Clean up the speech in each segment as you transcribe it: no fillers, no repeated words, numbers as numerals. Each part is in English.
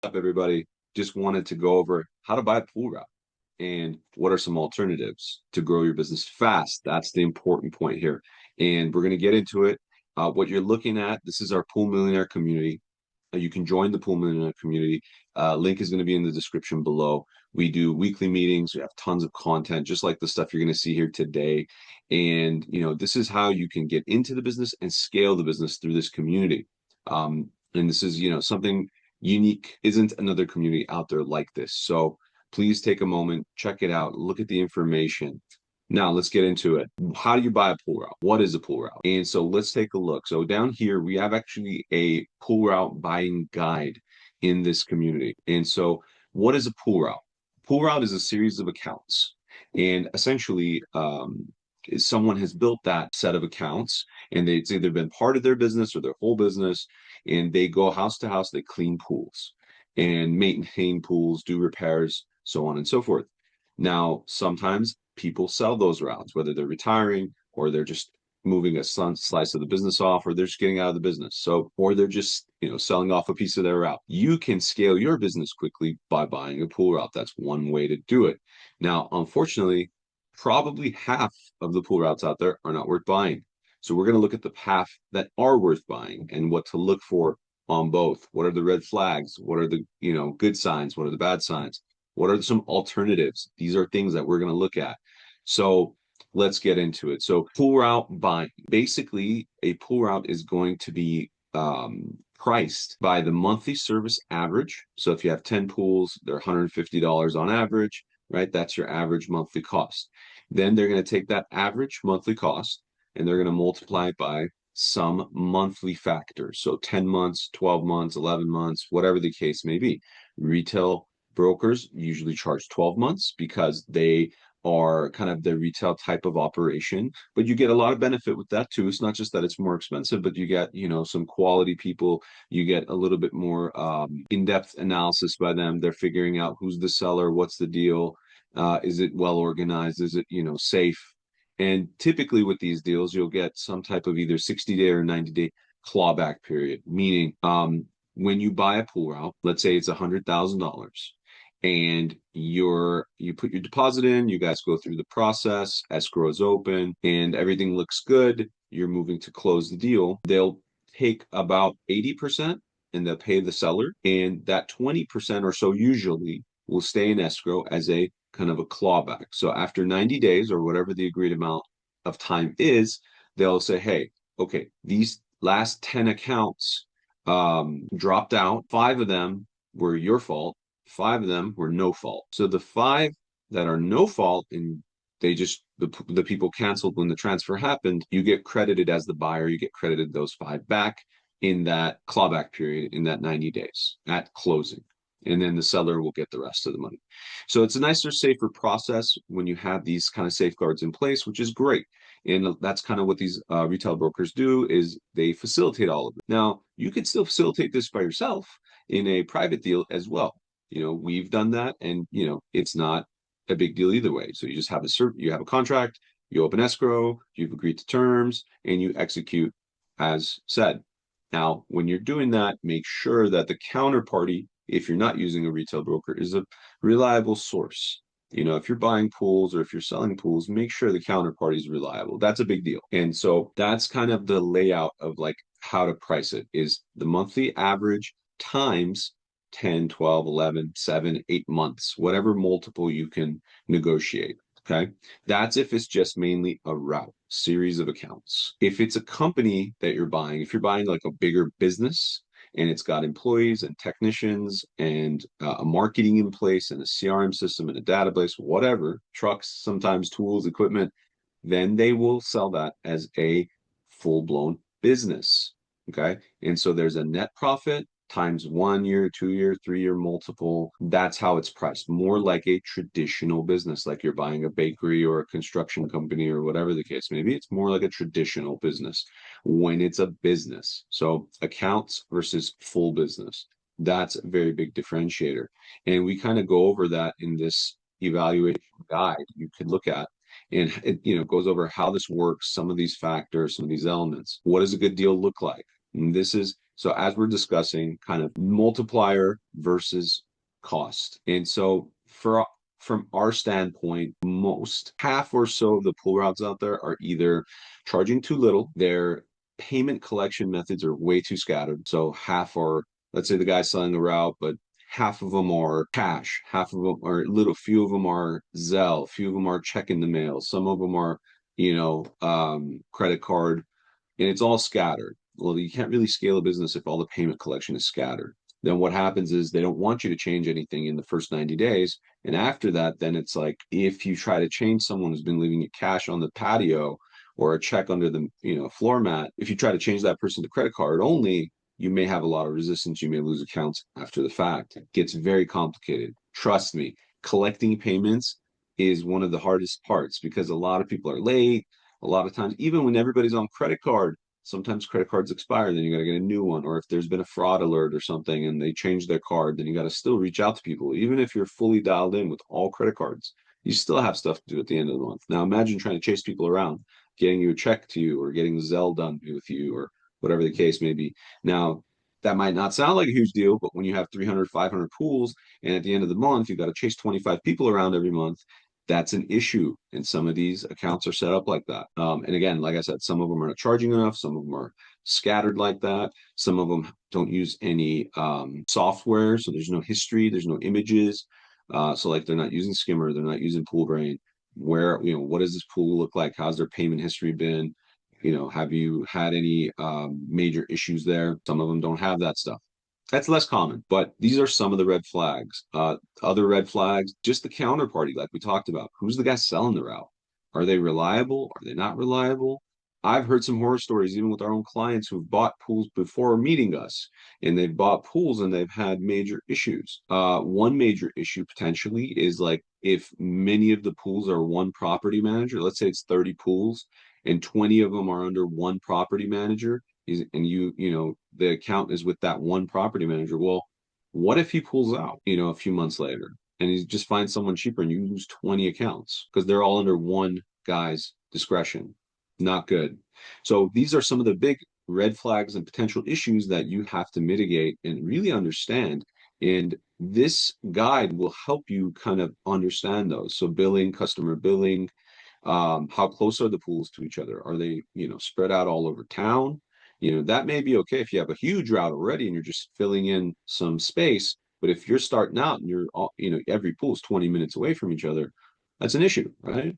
Up, everybody? Just wanted to go over how to buy a pool route and what are some alternatives to grow your business fast. That's the important point here. And we're going to get into it. What you're looking at, this is our Pool Millionaire community. You can join the Pool Millionaire community. Link is going to be in the description below. We do weekly meetings. We have tons of content, just like the stuff you're going to see here today. And, this is how you can get into the business and scale the business through this community. And this is, something unique. Isn't another community out there like this. So please take a moment, check it out, look at the information. Now let's get into it. How do you buy a pool route? What is a pool route? And so let's take a look. So down here, we have actually a pool route buying guide in this community. And so what is a pool route? Pool route is a series of accounts. And essentially, someone has built that set of accounts and it's either been part of their business or their whole business, and they go house to house, they clean pools and maintain pools, do repairs, so on and so forth. Now, sometimes people sell those routes, whether they're retiring or they're just moving a slice of the business off, or they're just getting out of the business. So, or they're just, selling off a piece of their route. You can scale your business quickly by buying a pool route. That's one way to do it. Now, unfortunately, probably half of the pool routes out there are not worth buying. So we're going to look at the half that are worth buying and what to look for on both. What are the red flags? What are the, good signs? What are the bad signs? What are some alternatives? These are things that we're going to look at. So let's get into it. So pool route buying. Basically, a pool route is going to be priced by the monthly service average. So if you have 10 pools, they're $150 on average, right? That's your average monthly cost. Then they're going to take that average monthly cost and they're going to multiply it by some monthly factors. So 10 months, 12 months, 11 months, whatever the case may be. Retail brokers usually charge 12 months because they are kind of the retail type of operation, but you get a lot of benefit with that too. It's not just that it's more expensive, but you get, some quality people. You get a little bit more in-depth analysis by them. They're figuring out who's the seller, what's the deal, is it well organized, is it, safe. And typically with these deals, you'll get some type of either 60-day or 90-day clawback period, meaning when you buy a pool route, let's say it's $100,000 and you put your deposit in, you guys go through the process, escrow is open, and everything looks good, you're moving to close the deal, they'll take about 80% and they'll pay the seller, and that 20% or so usually will stay in escrow as a kind of a clawback. So after 90 days or whatever the agreed amount of time is, they'll say, hey, okay, these last 10 accounts dropped out. 5 of them were your fault. 5 of them were no fault. So the 5 that are no fault and the people canceled when the transfer happened, you get credited as the buyer, you get credited those 5 back in that clawback period in that 90 days at closing. And then the seller will get the rest of the money. So it's a nicer, safer process when you have these kind of safeguards in place, which is great. And that's kind of what these retail brokers do, is they facilitate all of it. Now, you can still facilitate this by yourself in a private deal as well. We've done that, and it's not a big deal either way. So you just have a contract, you open escrow, you've agreed to terms, and you execute as said. Now, when you're doing that, make sure that the counterparty, if you're not using a retail broker, is a reliable source. If you're buying pools or if you're selling pools, make sure the counterparty is reliable. That's a big deal. And so that's kind of the layout of like how to price it, is the monthly average times 10, 12, 11, 7, 8 months, whatever multiple you can negotiate. Okay. That's if it's just mainly a route, series of accounts. If it's a company that you're buying, if you're buying like a bigger business and it's got employees and technicians and a marketing in place and a CRM system and a database, whatever, trucks, sometimes tools, equipment, then they will sell that as a full-blown business. Okay. And so there's a net profit times 1 year, 2 year, 3 year multiple. That's how it's priced. More like a traditional business, like you're buying a bakery or a construction company or whatever the case may be. It's more like a traditional business when it's a business. So accounts versus full business. That's a very big differentiator. And we kind of go over that in this evaluation guide you could look at. And it goes over how this works, some of these factors, some of these elements. What does a good deal look like? And this is So as we're discussing kind of multiplier versus cost. And so from our standpoint, most half or so of the pool routes out there are either charging too little, their payment collection methods are way too scattered. So half are, let's say the guy's selling the route, but half of them are cash, half of them are little, few of them are Zelle, few of them are check in the mail, some of them are, credit card, and it's all scattered. Well, you can't really scale a business if all the payment collection is scattered. Then what happens is they don't want you to change anything in the first 90 days. And after that, then it's like if you try to change someone who's been leaving you cash on the patio or a check under the floor mat, if you try to change that person to credit card only, you may have a lot of resistance. You may lose accounts after the fact. It gets very complicated. Trust me, collecting payments is one of the hardest parts because a lot of people are late. A lot of times, even when everybody's on credit card, sometimes credit cards expire, then you got to get a new one. Or if there's been a fraud alert or something and they change their card, then you got to still reach out to people. Even if you're fully dialed in with all credit cards, you still have stuff to do at the end of the month. Now, imagine trying to chase people around, getting you a check to you or getting the Zelle done with you or whatever the case may be. Now, that might not sound like a huge deal, but when you have 300, 500 pools, and at the end of the month, you've got to chase 25 people around every month, that's an issue. And some of these accounts are set up like that. And again, like I said, some of them are not charging enough. Some of them are scattered like that. Some of them don't use any software. So there's no history, there's no images. So like they're not using Skimmer, they're not using Pool Brain. Where, what does this pool look like? How's their payment history been? Have you had any major issues there? Some of them don't have that stuff. That's less common, but these are some of the red flags. Other red flags, just the counterparty, like we talked about. Who's the guy selling the route? Are they reliable? Are they not reliable? I've heard some horror stories, even with our own clients who've bought pools before meeting us, and they've bought pools and they've had major issues. One major issue potentially is like if many of the pools are one property manager, let's say it's 30 pools, and 20 of them are under one property manager, and the account is with that one property manager. Well, what if he pulls out, a few months later and he just finds someone cheaper and you lose 20 accounts because they're all under one guy's discretion? Not good. So these are some of the big red flags and potential issues that you have to mitigate and really understand. And this guide will help you kind of understand those. So billing, customer billing, how close are the pools to each other? Are they, spread out all over town? That may be okay if you have a huge route already and you're just filling in some space. But if you're starting out and you're all, every pool is 20 minutes away from each other, that's an issue, right?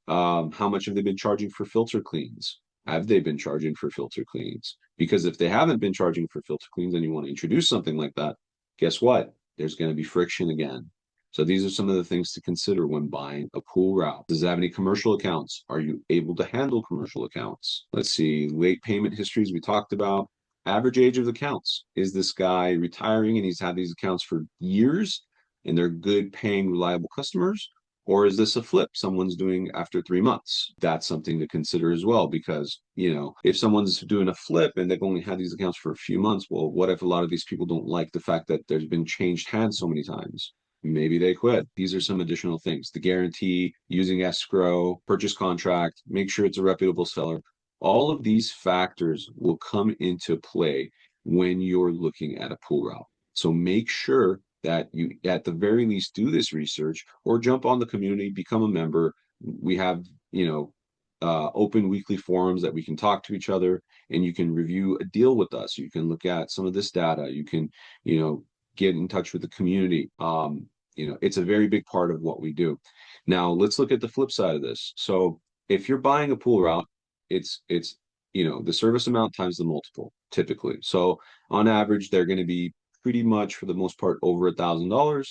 How much have they been charging for filter cleans? Have they been charging for filter cleans? Because if they haven't been charging for filter cleans and you want to introduce something like that, guess what? There's going to be friction again. So these are some of the things to consider when buying a pool route. Does it have any commercial accounts? Are you able to handle commercial accounts? Let's see, late payment histories we talked about. Average age of the accounts. Is this guy retiring and he's had these accounts for years and they're good paying, reliable customers? Or is this a flip someone's doing after 3 months? That's something to consider as well, because, if someone's doing a flip and they've only had these accounts for a few months, well, what if a lot of these people don't like the fact that there's been changed hands so many times? Maybe they quit. These are some additional things. The guarantee, using escrow, purchase contract, make sure it's a reputable seller. All of these factors will come into play when you're looking at a pool route. So make sure that you at the very least do this research or jump on the community, become a member. We have, open weekly forums that we can talk to each other and you can review a deal with us. You can look at some of this data. You can, get in touch with the community. It's a very big part of what we do. Now let's look at the flip side of this. So if you're buying a pool route, it's the service amount times the multiple typically. So on average, they're going to be pretty much for the most part over $1,000,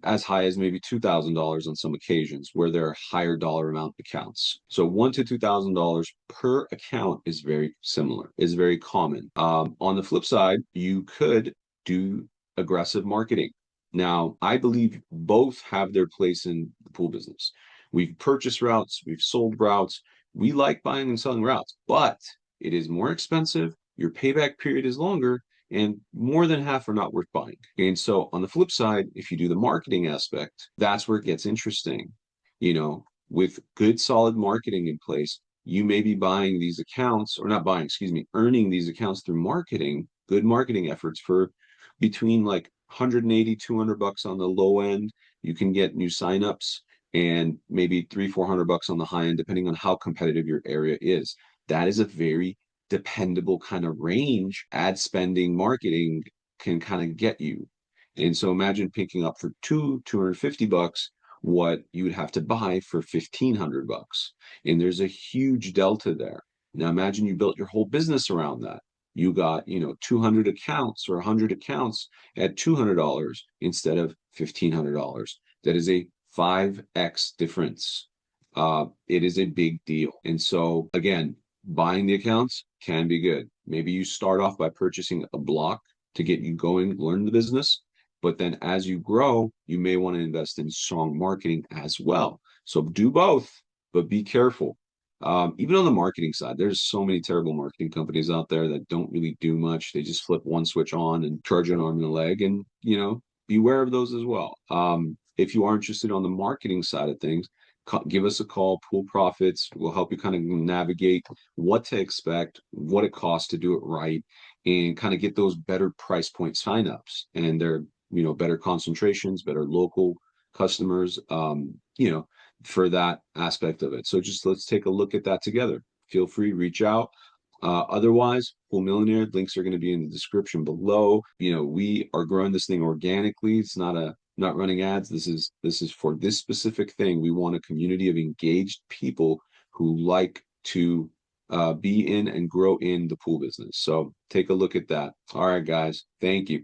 as high as maybe $2,000 on some occasions where there are higher dollar amount accounts. So $1,000 to $2,000 per account is very similar, is very common. On the flip side, you could do aggressive marketing. Now, I believe both have their place in the pool business. We've purchased routes, we've sold routes. We like buying and selling routes, but it is more expensive. Your payback period is longer, and more than half are not worth buying. And so on the flip side, if you do the marketing aspect, that's where it gets interesting. With good solid marketing in place, you may be buying these accounts, or not buying, excuse me, earning these accounts through marketing, good marketing efforts for between like 180, $200 on the low end. You can get new signups and maybe 300, $400 on the high end, depending on how competitive your area is. That is a very dependable kind of range ad spending marketing can kind of get you. And so imagine picking up for $250 what you would have to buy for $1,500. And there's a huge delta there. Now imagine you built your whole business around that. You got, 200 accounts or 100 accounts at $200 instead of $1,500. That is a 5x difference. It is a big deal. And so again, buying the accounts can be good. Maybe you start off by purchasing a block to get you going, learn the business. But then as you grow, you may want to invest in strong marketing as well. So do both, but be careful. Even on the marketing side, there's so many terrible marketing companies out there that don't really do much. They just flip one switch on and charge an arm and a leg, and beware of those as well. If you are interested on the marketing side of things, give us a call. Pool Profits will help you kind of navigate what to expect, what it costs to do it right, and kind of get those better price point signups. And they're better concentrations, better local customers. For that aspect of it. So just let's take a look at that together. Feel free, reach out. Otherwise, Pool Millionaire links are going to be in the description below. We are growing this thing organically. It's not running ads. This is for this specific thing. We want a community of engaged people who like to be in and grow in the pool business. So take a look at that. All right, guys. Thank you.